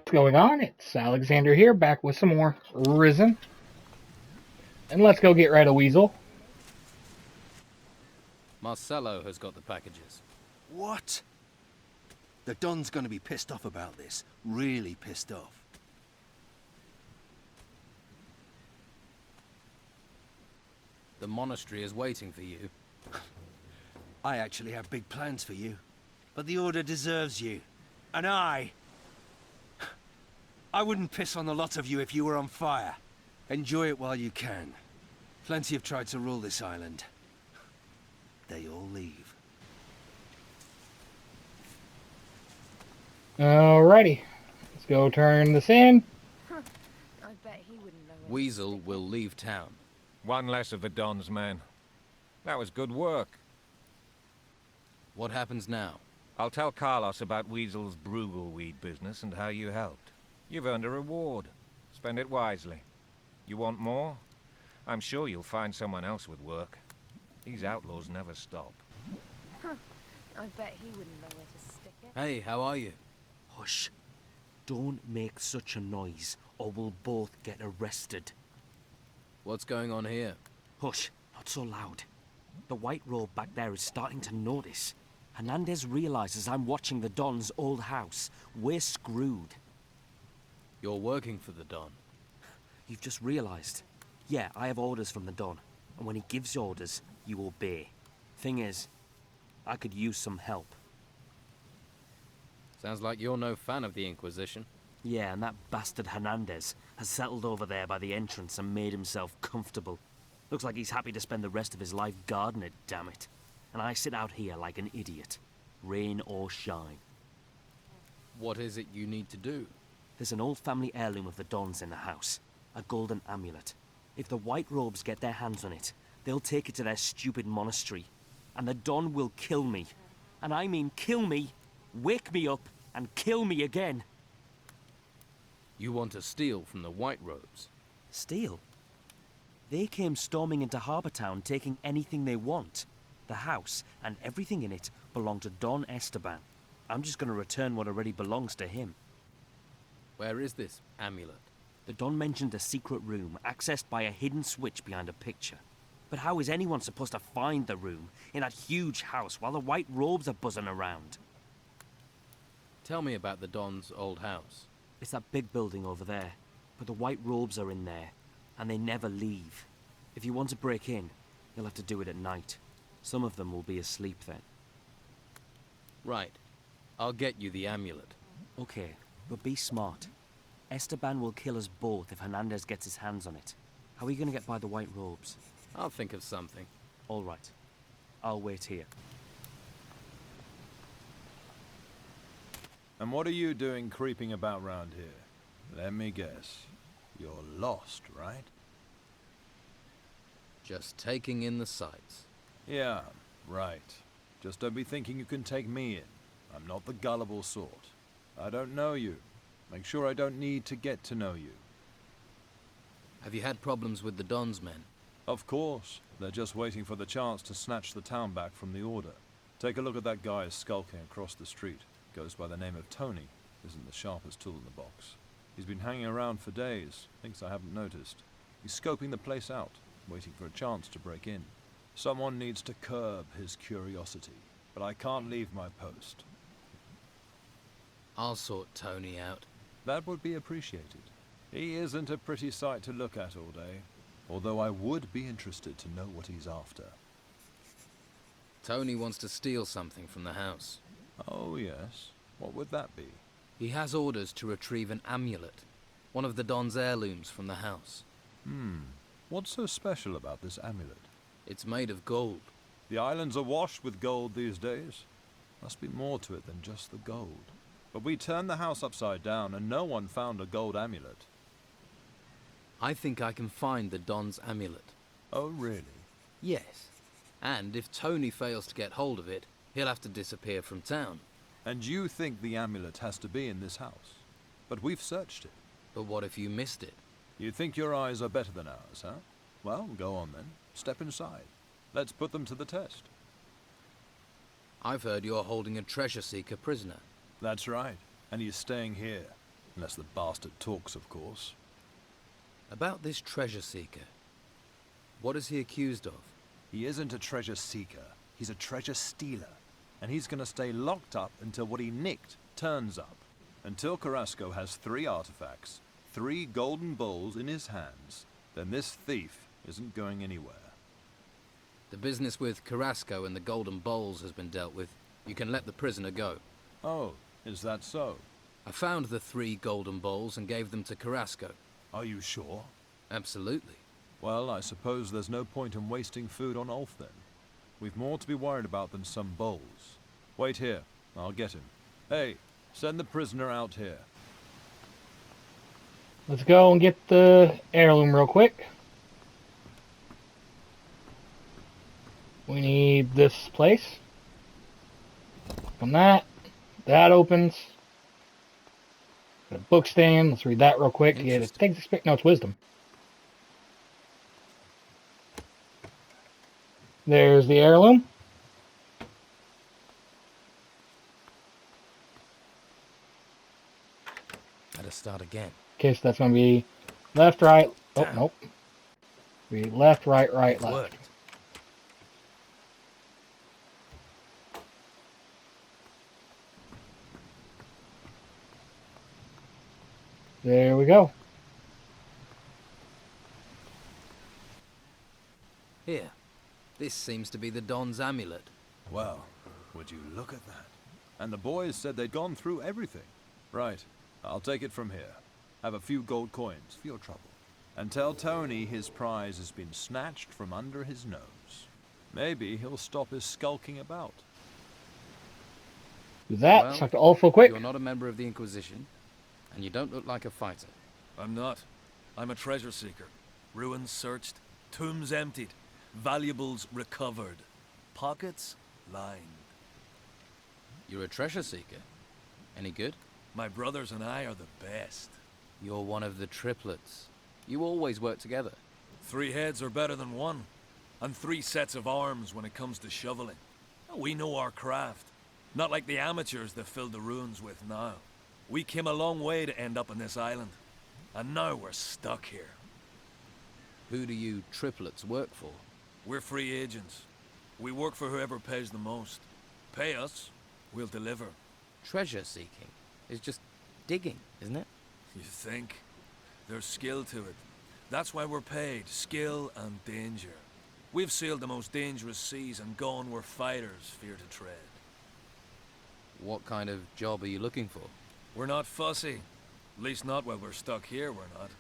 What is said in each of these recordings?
What's going on? It's Alexander here, back with some more Risen. And let's go get rid of Weasel. Marcello has got the packages. What? The Don's gonna be pissed off about this. Really pissed off. The monastery is waiting for you. I actually have big plans for you. But the Order deserves you. And I wouldn't piss on the lot of you if you were on fire. Enjoy it while you can. Plenty have tried to rule this island. They all leave. Alrighty. Let's go turn this in. I bet he wouldn't know where Weasel will leave town. One less of the Don's men. That was good work. What happens now? I'll tell Carlos about Weasel's Brugelweed business and how you helped. You've earned a reward. Spend it wisely. You want more? I'm sure you'll find someone else with work. These outlaws never stop. I bet he wouldn't know where to stick it. Hey, how are you? Hush. Don't make such a noise, or we'll both get arrested. What's going on here? Hush, not so loud. The white robe back there is starting to notice. Hernandez realizes I'm watching the Don's old house. We're screwed. You're working for the Don. You've just realized. Yeah, I have orders from the Don. And when he gives orders, you obey. Thing is, I could use some help. Sounds like you're no fan of the Inquisition. Yeah, and that bastard Hernandez has settled over there by the entrance and made himself comfortable. Looks like he's happy to spend the rest of his life guarding it, damn it. And I sit out here like an idiot. Rain or shine. What is it you need to do? There's an old family heirloom of the Don's in the house. A golden amulet. If the White Robes get their hands on it, they'll take it to their stupid monastery. And the Don will kill me. And I mean kill me, wake me up, and kill me again. You want to steal from the White Robes? Steal? They came storming into Harbour Town taking anything they want. The house and everything in it belong to Don Esteban. I'm just going to return what already belongs to him. Where is this amulet? The Don mentioned a secret room accessed by a hidden switch behind a picture. But how is anyone supposed to find the room in that huge house while the White Robes are buzzing around? Tell me about the Don's old house. It's that big building over there. But the White Robes are in there, and they never leave. If you want to break in, you'll have to do it at night. Some of them will be asleep then. Right. I'll get you the amulet. Okay, but be smart. Esteban will kill us both if Hernandez gets his hands on it. How are you going to get by the White Robes? I'll think of something. All right. I'll wait here. And what are you doing creeping about round here? Let me guess. You're lost, right? Just taking in the sights. Yeah, right. Just don't be thinking you can take me in. I'm not the gullible sort. I don't know you. Make sure I don't need to get to know you. Have you had problems with the Don's men? Of course. They're just waiting for the chance to snatch the town back from the Order. Take a look at that guy skulking across the street. Goes by the name of Tony. Isn't the sharpest tool in the box. He's been hanging around for days. Thinks I haven't noticed. He's scoping the place out, waiting for a chance to break in. Someone needs to curb his curiosity, but I can't leave my post. I'll sort Tony out. That would be appreciated. He isn't a pretty sight to look at all day, although I would be interested to know what he's after. Tony wants to steal something from the house. Oh yes, what would that be? He has orders to retrieve an amulet, one of the Don's heirlooms from the house. What's so special about this amulet? It's made of gold. The island's awash with gold these days. Must be more to it than just the gold. But we turned the house upside down and no one found a gold amulet. I think I can find the Don's amulet. Oh really? Yes. And if Tony fails to get hold of it, he'll have to disappear from town. And you think the amulet has to be in this house? But we've searched it. But what if you missed it? You think your eyes are better than ours, huh? Well, go on then. Step inside. Let's put them to the test. I've heard you're holding a treasure seeker prisoner. That's right. And he's staying here. Unless the bastard talks, of course. About this treasure seeker. What is he accused of? He isn't a treasure seeker. He's a treasure stealer. And he's gonna stay locked up until what he nicked turns up. Until Carrasco has 3 artifacts, 3 golden bowls in his hands, then this thief isn't going anywhere. The business with Carrasco and the golden bowls has been dealt with. You can let the prisoner go. Oh, is that so? I found the 3 golden bowls and gave them to Carrasco. Are you sure? Absolutely. Well, I suppose there's no point in wasting food on Ulf then. We've more to be worried about than some bowls. Wait here, I'll get him. Hey, send the prisoner out here. Let's go and get the heirloom real quick. We need this place. From that opens. Got a book stand. Let's read that real quick. Yeah, it takes no, it's wisdom. There's the heirloom. Let us start again. Okay, so that's going to be left, right. Oh, Damn. nope. Be left, right, right, It left. worked. There we go. Here. This seems to be the Don's amulet. Well, would you look at that? And the boys said they'd gone through everything. Right, I'll take it from here. Have a few gold coins for your trouble. And tell Tony his prize has been snatched from under his nose. Maybe he'll stop his skulking about. Do that. Well, Talk to Ulfo quick. You're not a member of the Inquisition, and you don't look like a fighter. I'm not. I'm a treasure seeker. Ruins searched, tombs emptied, valuables recovered, pockets lined. You're a treasure seeker. Any good? My brothers and I are the best. You're one of the triplets. You always work together. 3 heads are better than 1, and 3 sets of arms when it comes to shoveling. We know our craft. Not like the amateurs that filled the ruins with now. We came a long way to end up on this island, and now we're stuck here. Who do you triplets work for? We're free agents. We work for whoever pays the most. Pay us, we'll deliver. Treasure seeking is just digging, isn't it? You think? There's skill to it. That's why we're paid. Skill and danger. We've sailed the most dangerous seas and gone where fighters fear to tread. What kind of job are you looking for? We're not fussy. At least not while we're stuck here, we're not.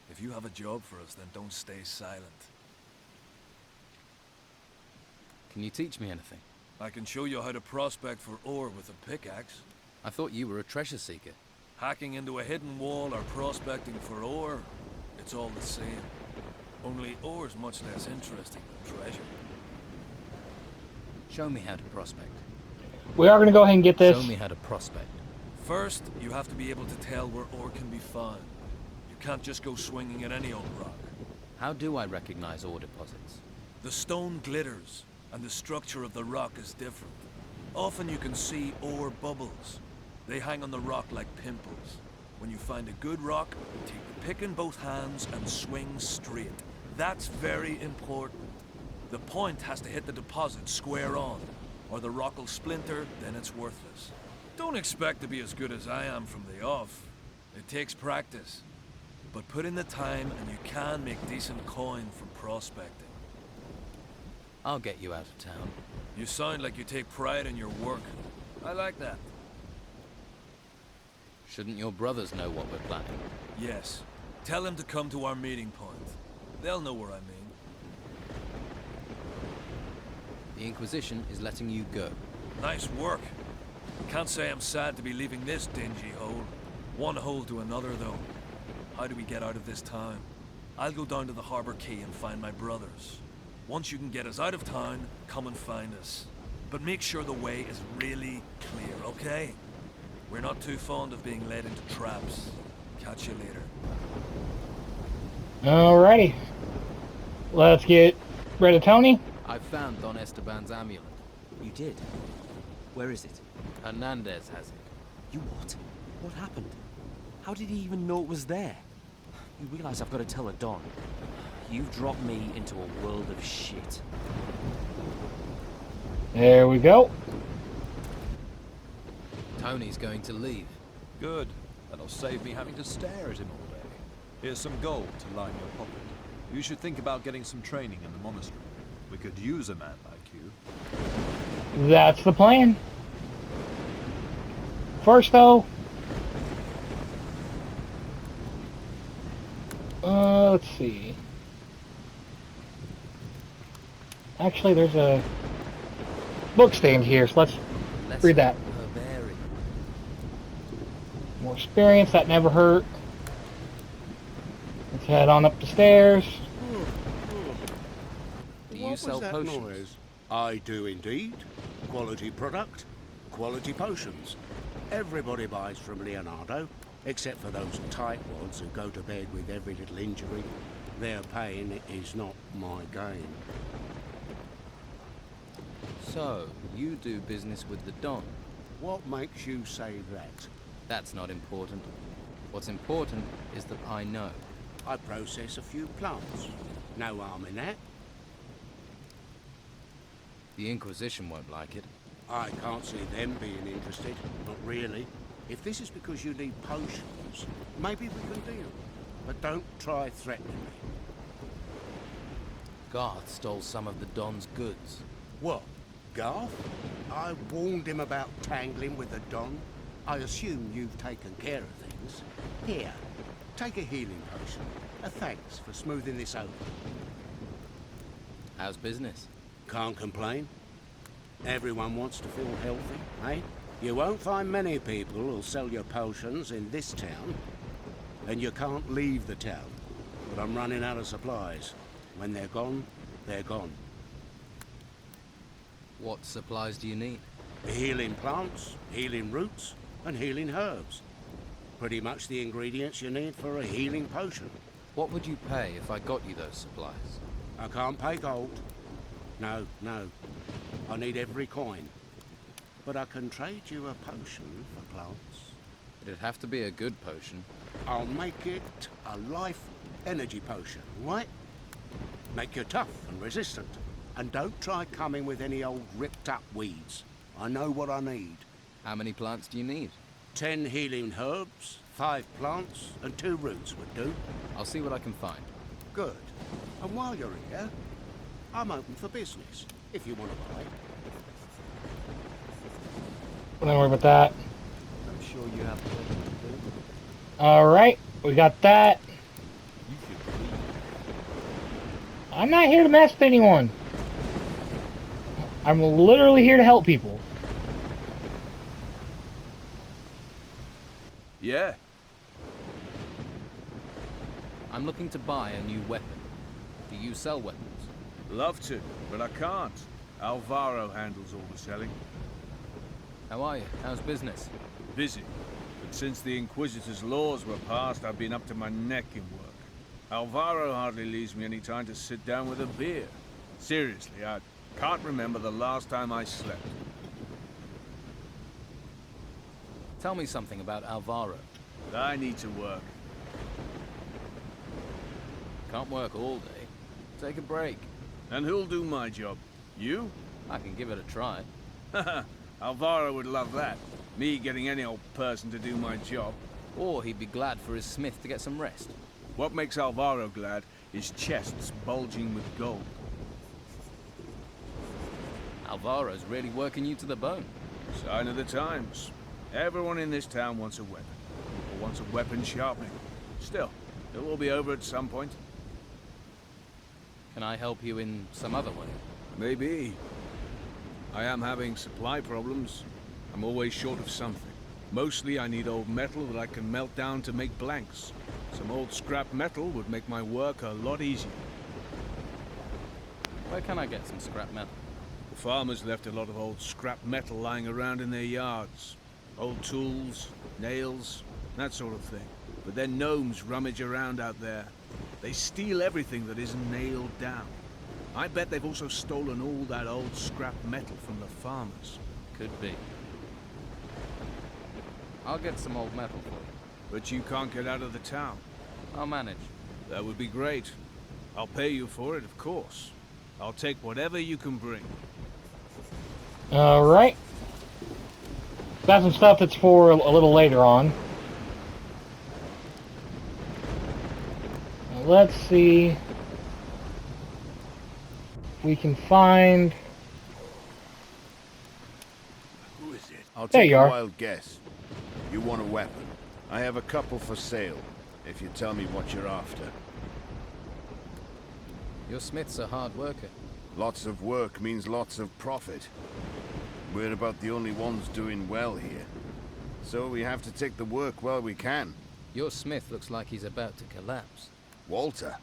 If you have a job for us, then don't stay silent. Can you teach me anything? I can show you how to prospect for ore with a pickaxe. I thought you were a treasure seeker. Hacking into a hidden wall or prospecting for ore, it's all the same. Only ore's much less interesting than treasure. Show me how to prospect. We are going to go ahead and get this. Show me how to prospect. First, you have to be able to tell where ore can be found. You can't just go swinging at any old rock. How do I recognize ore deposits? The stone glitters, and the structure of the rock is different. Often you can see ore bubbles. They hang on the rock like pimples. When you find a good rock, take the pick in both hands and swing straight. That's very important. The point has to hit the deposit square on, or the rock will splinter, then it's worthless. Don't expect to be as good as I am from the off. It takes practice. But put in the time and you can make decent coin from prospecting. I'll get you out of town. You sound like you take pride in your work. I like that. Shouldn't your brothers know what we're planning? Yes. Tell them to come to our meeting point. They'll know where I mean. The Inquisition is letting you go. Nice work. Can't say I'm sad to be leaving this dingy hole. One hole to another, though. How do we get out of this town? I'll go down to the Harbor Quay and find my brothers. Once you can get us out of town, come and find us. But make sure the way is really clear, okay? We're not too fond of being led into traps. Catch you later. Alrighty. Let's get rid of Tony. I found Don Esteban's amulet. You did? Where is it? Hernandez has it. You what? What happened? How did he even know it was there? You realize I've got to tell the Don. You've dropped me into a world of shit. There we go. Tony's going to leave. Good. That'll save me having to stare at him all day. Here's some gold to line your pocket. You should think about getting some training in the monastery. We could use a man like you. That's the plan. First, though, let's see. Actually, there's a book stand here, so let's read that. Herbarium. More experience, that never hurt. Let's head on up the stairs. Do you What sell was that potions? noise? I do indeed. Quality product, quality potions. Everybody buys from Leonardo, except for those tightwads who go to bed with every little injury. Their pain is not my gain. So, you do business with the Don. What makes you say that? That's not important. What's important is that I know. I process a few plants. No harm in that. The Inquisition won't like it. I can't see them being interested. Not really. If this is because you need potions, maybe we can deal. But don't try threatening me. Garth stole some of the Don's goods. What? Garth? I warned him about tangling with the Don. I assume you've taken care of things. Here, take a healing potion. A thanks for smoothing this over. How's business? Can't complain. Everyone wants to feel healthy, eh? You won't find many people who'll sell your potions in this town. And you can't leave the town. But I'm running out of supplies. When they're gone, they're gone. What supplies do you need? Healing plants, healing roots, and healing herbs. Pretty much the ingredients you need for a healing potion. What would you pay if I got you those supplies? I can't pay gold. No, no. I need every coin. But I can trade you a potion for plants. It'd have to be a good potion. I'll make it a life energy potion, right? Make you tough and resistant. And don't try coming with any old ripped up weeds. I know what I need. How many plants do you need? 10 healing herbs, 5 plants, and 2 roots would do. I'll see what I can find. Good. And while you're here, I'm open for business, if you want to buy. Don't worry about that. I'm sure you have plenty to do. Alright, we got that. You should leave. I'm not here to mess with anyone. I'm literally here to help people. Yeah. I'm looking to buy a new weapon. Do you sell weapons? Love to, but I can't. Alvaro handles all the selling. How are you? How's business? Busy. But since the Inquisitor's laws were passed, I've been up to my neck in work. Alvaro hardly leaves me any time to sit down with a beer. Seriously, I can't remember the last time I slept. Tell me something about Alvaro. I need to work. Can't work all day. Take a break. And who'll do my job? You? I can give it a try. Haha, Alvaro would love that. Me getting any old person to do my job. Or he'd be glad for his smith to get some rest. What makes Alvaro glad is chests bulging with gold. Alvaro's really working you to the bone. Sign of the times. Everyone in this town wants a weapon. Or wants a weapon sharpening. Still, it will be over at some point. Can I help you in some other way? Maybe. I am having supply problems. I'm always short of something. Mostly I need old metal that I can melt down to make blanks. Some old scrap metal would make my work a lot easier. Where can I get some scrap metal? The farmers left a lot of old scrap metal lying around in their yards. Old tools, nails, that sort of thing. But then gnomes rummage around out there. They steal everything that isn't nailed down. I bet they've also stolen all that old scrap metal from the farmers. Could be. I'll get some old metal for you. but you can't get out of the town. I'll manage. That would be great. I'll pay you for it, of course. I'll take whatever you can bring. Alright. Got some stuff that's for a little later on. Now let's see. We can find... Who is it? I'll There take you a are. wild guess. You want a weapon? I have a couple for sale, if you tell me what you're after. Your smith's a hard worker. Lots of work means lots of profit. We're about the only ones doing well here. So we have to take the work while we can. Your smith looks like he's about to collapse. Walter?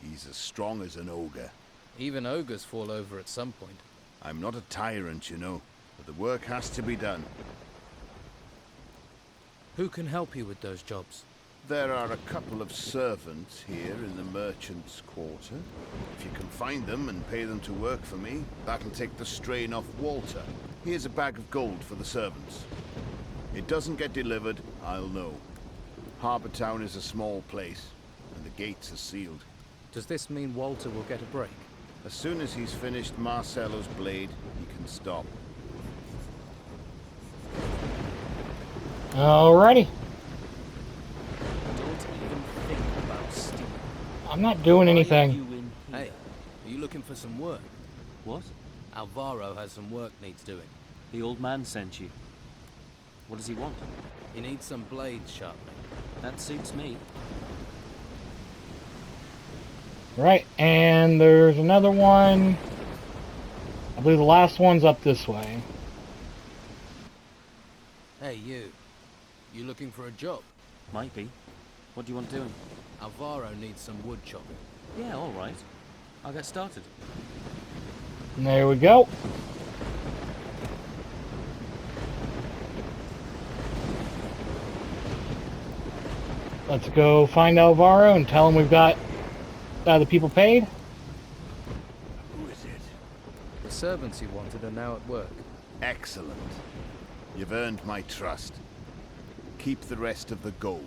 He's as strong as an ogre. Even ogres fall over at some point. I'm not a tyrant, you know, but the work has to be done. Who can help you with those jobs? There are a couple of servants here in the merchant's quarter. If you can find them and pay them to work for me, that'll take the strain off Walter. Here's a bag of gold for the servants. It doesn't get delivered, I'll know. Harbour Town is a small place, and the gates are sealed. Does this mean Walter will get a break? As soon as he's finished Marcello's blade, he can stop. Alrighty. Don't even think about stealing. I'm not doing Why are anything. you in here? Hey, are you looking for some work? What? Alvaro has some work needs doing. The old man sent you. What does he want? He needs some blades sharpening. That suits me. Right, and there's another one. I believe the last one's up this way. Hey, you. You looking for a job? Might be. What do you want doing? Alvaro needs some wood chopping. Yeah, all right. I'll get started. And there we go. Let's go find Alvaro and tell him we've got the people paid. Who is it? The servants you wanted are now at work. Excellent. You've earned my trust. Keep the rest of the gold.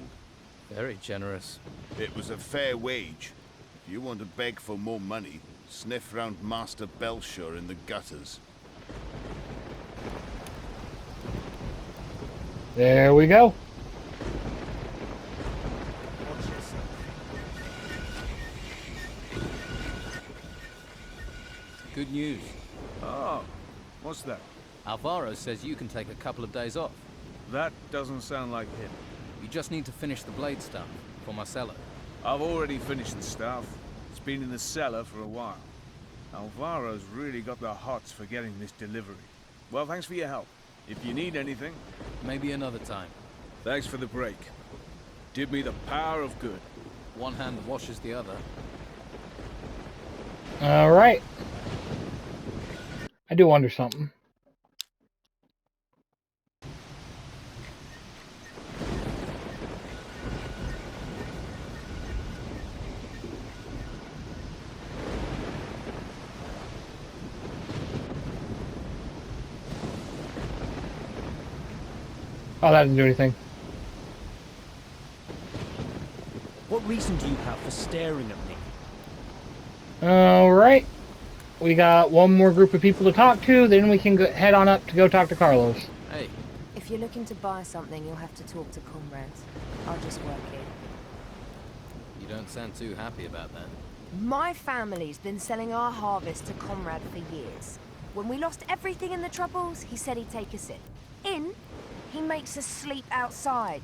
Very generous. It was a fair wage. If you want to beg for more money, sniff round Master Belshire in the gutters. There we go. Good news. Oh, what's that? Alvaro says you can take a couple of days off. That doesn't sound like him. You just need to finish the blade stuff for Marcello. I've already finished the stuff. It's been in the cellar for a while. Alvaro's really got the hots for getting this delivery. Well, thanks for your help. If you need anything... Maybe another time. Thanks for the break. Did me the power of good. One hand washes the other. Alright. I do wonder something. Oh, that didn't do anything. What reason do you have for staring at me? Alright. We got one more group of people to talk to, then we can head on up to go talk to Carlos. Hey, If you're looking to buy something, you'll have to talk to comrades. I'll just work here. you don't sound too happy about that. My family's been selling our harvest to Conrad for years. When we lost everything in the Troubles, he said he'd take us in. He makes us sleep outside.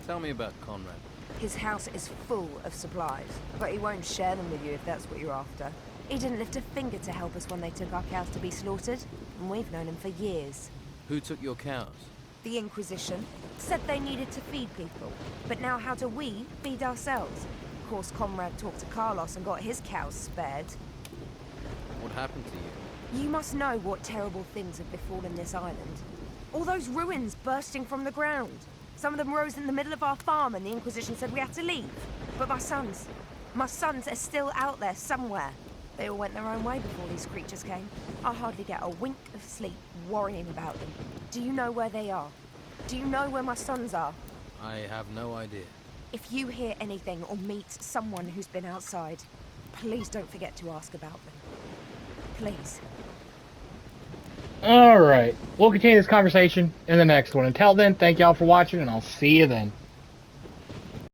Tell me about Conrad. His house is full of supplies, but he won't share them with you if that's what you're after. He didn't lift a finger to help us when they took our cows to be slaughtered, and we've known him for years. Who took your cows? The Inquisition said they needed to feed people, but now how do we feed ourselves? Of course, Conrad talked to Carlos and got his cows spared. What happened to you? You must know what terrible things have befallen this island. All those ruins bursting from the ground. Some of them rose in the middle of our farm and the Inquisition said we had to leave. But my sons are still out there somewhere. They all went their own way before these creatures came. I hardly get a wink of sleep worrying about them. Do you know where they are? Do you know where my sons are? I have no idea. If you hear anything or meet someone who's been outside, please don't forget to ask about them. Please. Alright, we'll continue this conversation in the next one. Until then, thank y'all for watching, and I'll see you then.